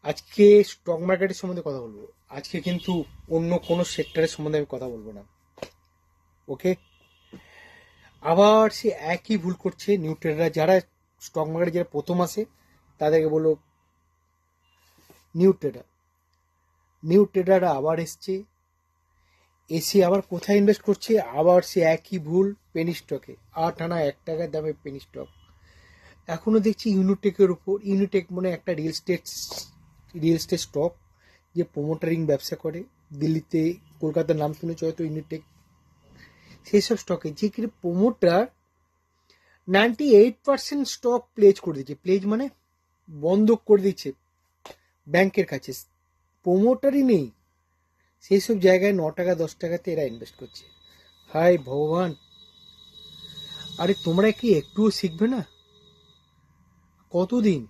আজকে স্টক মার্কেটের সম্বন্ধে কথা বলবো। আজকে কিন্তু অন্য কোনো সেক্টরের সম্বন্ধে আমি কথা বলবো না। ওকে, আবার সে একই ভুল করছে নিউ ট্রেডাররা, যারা স্টক মার্কেটে যারা প্রথম আসে তাদেরকে বলো নিউ ট্রেডাররা আবার এসছে, এসে আবার কোথায় ইনভেস্ট করছে, আবার সে একই ভুল পেনি স্টকে, 8 আনা 1 টাকার দামে পেনি স্টক। এখনো দেখছি ইউনিটেকের উপর, ইউনিটেক মানে একটা রিয়েল এস্টেট স্টক, যে প্রোমোটারিং ব্যবসা করে দিল্লিতে, কলকাতার নাম শুনেছ হয়তো ইউনিটেক। সেই সব স্টকে যে কি প্রোমোটার 98% স্টক প্লেজ করে দিচ্ছে, প্লেজ মানে বন্ধক করে দিচ্ছে ব্যাংকের কাছে, প্রোমোটারই নেই। সেই সব জায়গায় 9 টাকা 10 টাকাতে এরা ইনভেস্ট করছে। হায় ভগবান, আরে তোমরা কি একটুও শিখবে না? কতদিন